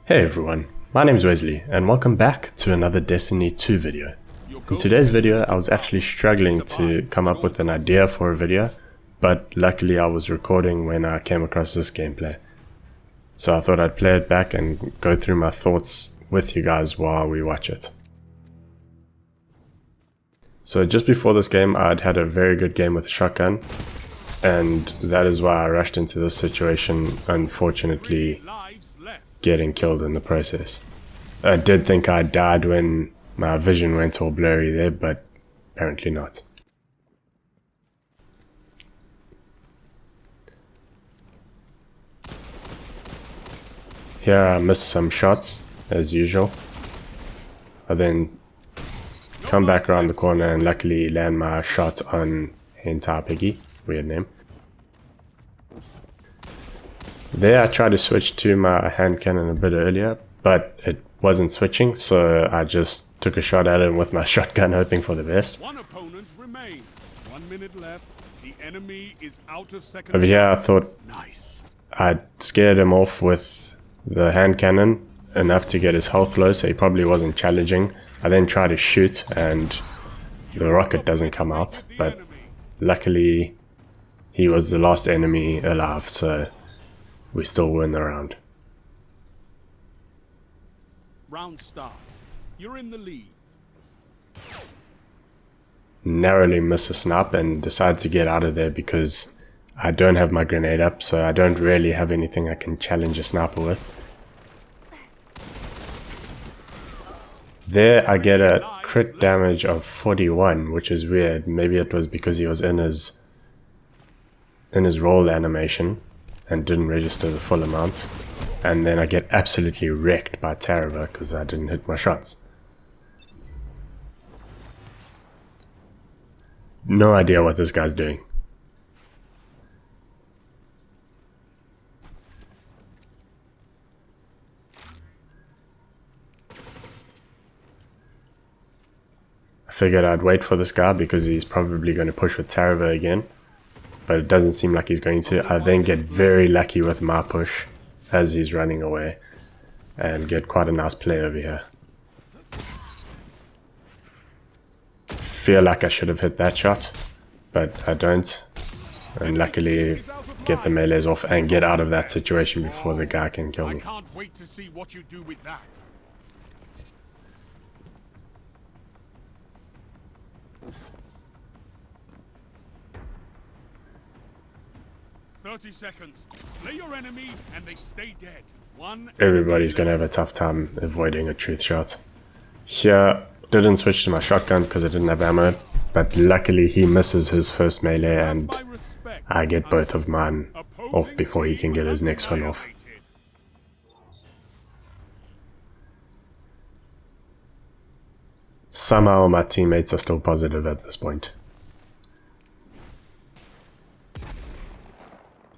Hey everyone, my name is Wesley and welcome back to another Destiny 2 video. In today's video I was actually struggling to come up with an idea for a video, but luckily I was recording when I came across this gameplay. So I thought I'd play it back and go through my thoughts with you guys while we watch it. So just before this game I'd had a very good game with a shotgun, and that is why I rushed into this situation, unfortunately getting killed in the process. I did think I died when my vision went all blurry there, but apparently not. Here I missed some shots, as usual. I then come back around the corner and luckily land my shot on Hentai Piggy, weird name. There I tried to switch to my hand cannon a bit earlier, but it wasn't switching, so I just took a shot at it with my shotgun, hoping for the best. One opponent remains. 1 minute left. The enemy is out of second. Over here I thought Nice. I'd scared him off with the hand cannon enough to get his health low, so he probably wasn't challenging. I then tried to shoot and the rocket doesn't come out, but luckily he was the last enemy alive, so we still win the round. Round start. You're in the lead. Narrowly miss a snipe and decide to get out of there because I don't have my grenade up, so I don't really have anything I can challenge a sniper with. There I get a crit damage of 41, which is weird. Maybe it was because he was in his roll animation and didn't register the full amount. And then I get absolutely wrecked by Tarava because I didn't hit my shots. No idea what this guy's doing. I figured I'd wait for this guy because he's probably going to push with Tarava again, but it doesn't seem like he's going to. I then get very lucky with my push as he's running away and get quite a nice play over here. Feel like I should have hit that shot, but I don't, and luckily get the melees off and get out of that situation before the guy can kill me. I can't wait to see what you do with that. Seconds. Slay your enemy and they stay dead. Everybody's gonna have a tough time avoiding a truth shot. Here, didn't switch to my shotgun because I didn't have ammo, but luckily he misses his first melee and I get both of mine off before he can get his next one off. Somehow my teammates are still positive at this point.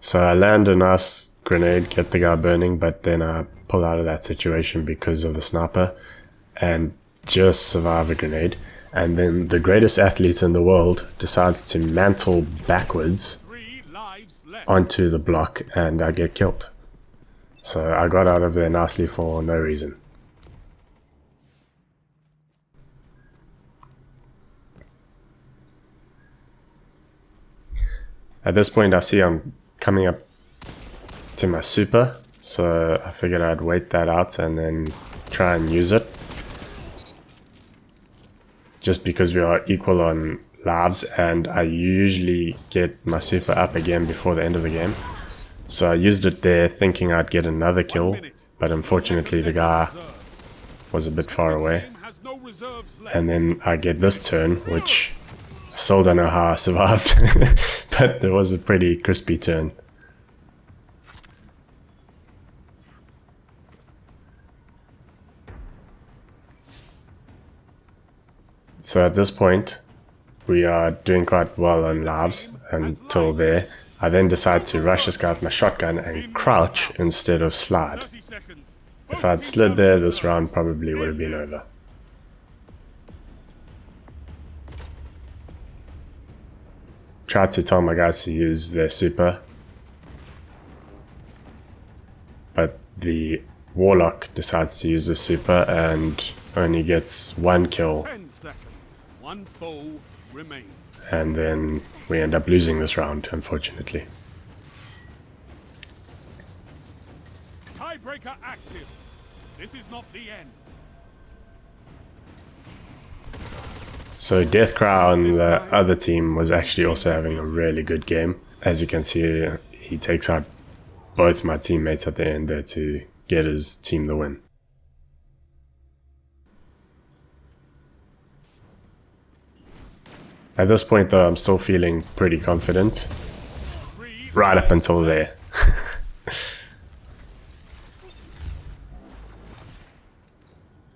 So I land a nice grenade, get the guy burning, but then I pull out of that situation because of the sniper and just survive a grenade. And then the greatest athlete in the world decides to mantle backwards onto the block and I get killed. So I got out of there nicely for no reason. At this point I see I'm coming up to my super, so I figured I'd wait that out and then try and use it. Just because we are equal on lives and I usually get my super up again before the end of the game. So I used it there thinking I'd get another kill, but unfortunately the guy was a bit far away. And then I get this turn, which I still don't know how I survived, but it was a pretty crispy turn. So at this point, we are doing quite well on lives until there. I then decide to rush this guy with my shotgun and crouch instead of slide. If I'd slid there, this round probably would have been over. Tried to tell my guys to use their super, but the Warlock decides to use the super and only gets 1 kill, 10 seconds. One foe remains. and then we end up losing this round, unfortunately. Tiebreaker active. This is not the end. So Deathcry on the other team was actually also having a really good game. As you can see, he takes out both my teammates at the end there to get his team the win. At this point though, I'm still feeling pretty confident. Right up until there.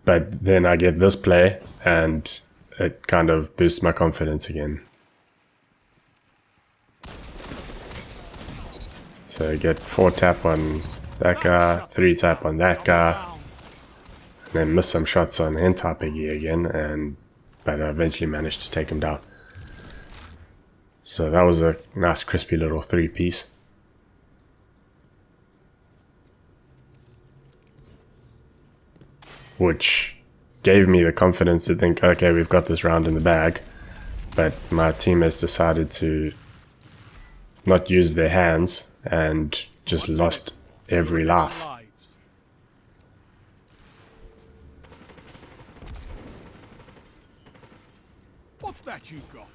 But then I get this play and it kind of boosts my confidence again. So I get 4 tap on that guy, 3 tap on that guy, and then miss some shots on Hentai Piggy again, but I eventually managed to take him down. So that was a nice crispy little 3-piece. Which gave me the confidence to think, okay, we've got this round in the bag. But my team has decided to not use their hands and just lost every life. What's that you've got?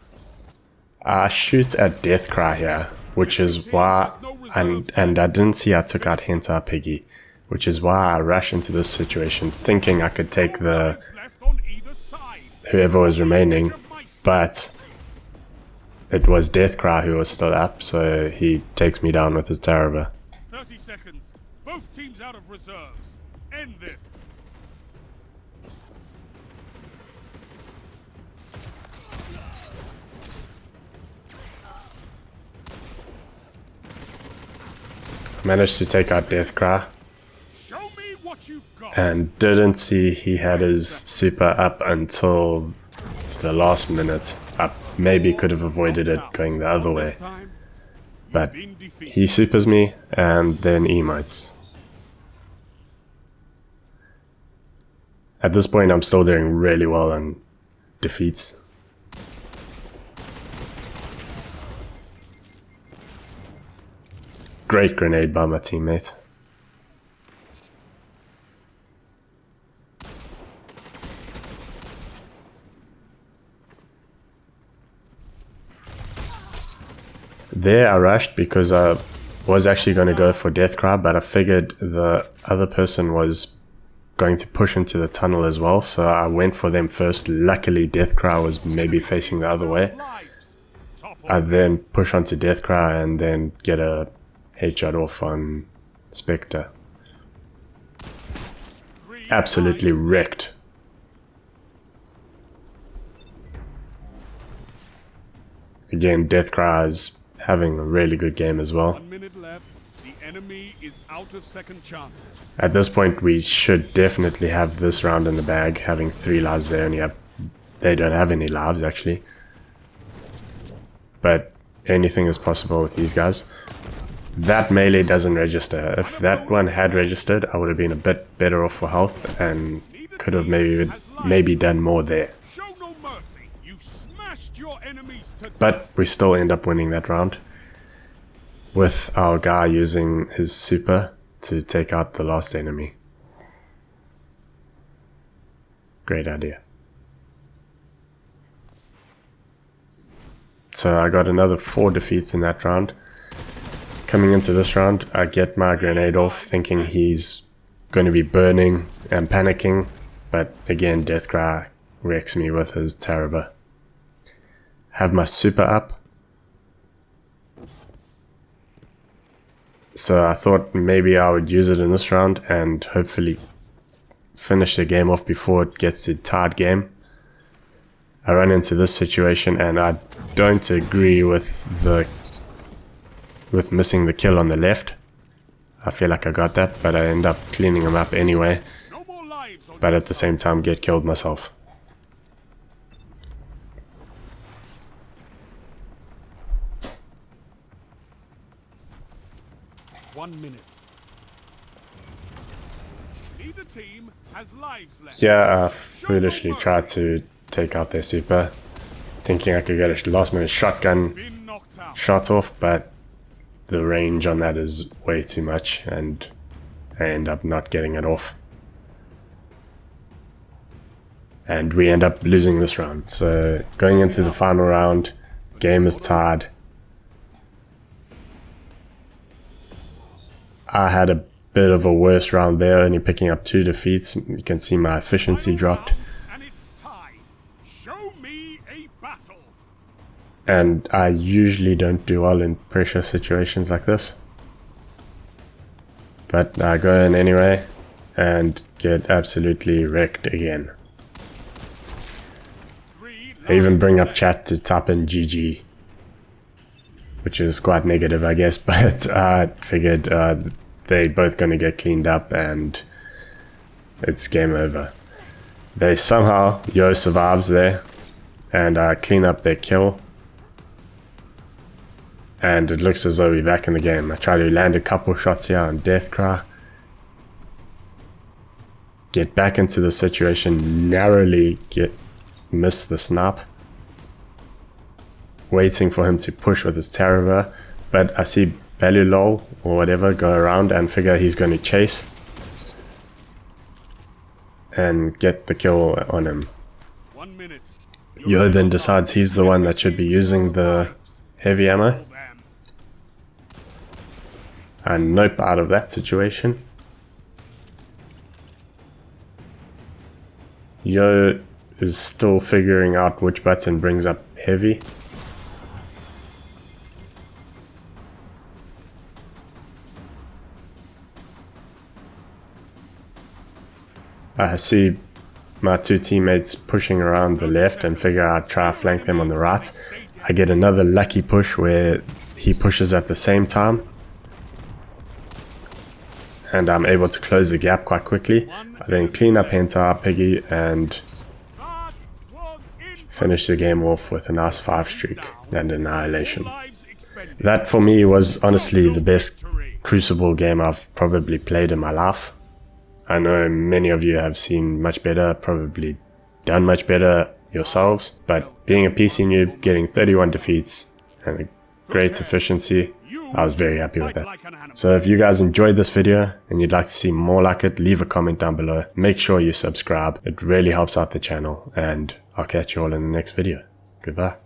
I shoot at Deathcry here, which is why, and I didn't see I took out Hentai Piggy, which is why I rush into this situation thinking I could take the whoever was remaining, but it was Deathcry who was still up, so he takes me down with his Taraba. 30 seconds. Both teams out of reserves. End this. Managed to take out Deathcry. Show me what you've got. And didn't see he had his super up until the last minute. I maybe could have avoided it going the other way. But he supers me and then emotes. At this point I'm still doing really well on defeats. Great grenade by my teammate. There I rushed because I was actually going to go for Deathcry, but I figured the other person was going to push into the tunnel as well, so I went for them first. Luckily Deathcry was maybe facing the other way. I then push onto Deathcry and then get a headshot off on Spectre. Absolutely wrecked. Again, Deathcry is having a really good game as well. 1 minute left. The enemy is out of second chances. At this point, we should definitely have this round in the bag. Having 3 lives, they don't have any lives actually. But anything is possible with these guys. That melee doesn't register. If that one had registered, I would have been a bit better off for health and could have maybe done more there. Show no mercy. You smashed your enemies to But we still end up winning that round with our guy using his super to take out the last enemy. Great idea. So I got another 4 defeats in that round. Coming into this round, I get my grenade off thinking he's going to be burning and panicking, but again Deathcry wrecks me with his Taraba. Have my super up. So I thought maybe I would use it in this round and hopefully finish the game off before it gets to tied game. I run into this situation and I don't agree with missing the kill on the left. I feel like I got that, but I end up cleaning him up anyway. no more lives on But at the same time get killed myself. .1 minute. Neither team has lives left. Here I foolishly tried to take out their super, thinking I could get a last minute shotgun Been knocked out. shot off, but the range on that is way too much and I end up not getting it off. And we end up losing this round. So going into the final round, game is tied. I had a bit of a worse round there, only picking up 2 defeats. You can see my efficiency dropped. And it's tied. Show me a battle. And I usually don't do well in pressure situations like this. But I go in anyway and get absolutely wrecked again. I even bring up chat to type in GG, which is quite negative, I guess, but I figured they're both going to get cleaned up and it's game over. They somehow, Yo survives there, and I clean up their kill, and it looks as though we're back in the game. I try to land a couple shots here on Deathcry, get back into the situation, narrowly miss the snap, waiting for him to push with his Terror, but I see Belulol or whatever go around and figure he's going to chase and get the kill on him. 1 minute. Yo then decides he's the one that should be using the heavy ammo, and nope, out of that situation. Yo is still figuring out which button brings up heavy. I see my 2 teammates pushing around the left and figure I'd try to flank them on the right. I get another lucky push where he pushes at the same time, and I'm able to close the gap quite quickly. I then clean up Hentai, Piggy, and finish the game off with a nice 5 streak and annihilation. That for me was honestly the best Crucible game I've probably played in my life. I know many of you have seen much better, probably done much better yourselves, but being a PC noob, getting 31 defeats and a great efficiency, I was very happy with that. So if you guys enjoyed this video and you'd like to see more like it, leave a comment down below. Make sure you subscribe. It really helps out the channel, and I'll catch you all in the next video. Goodbye.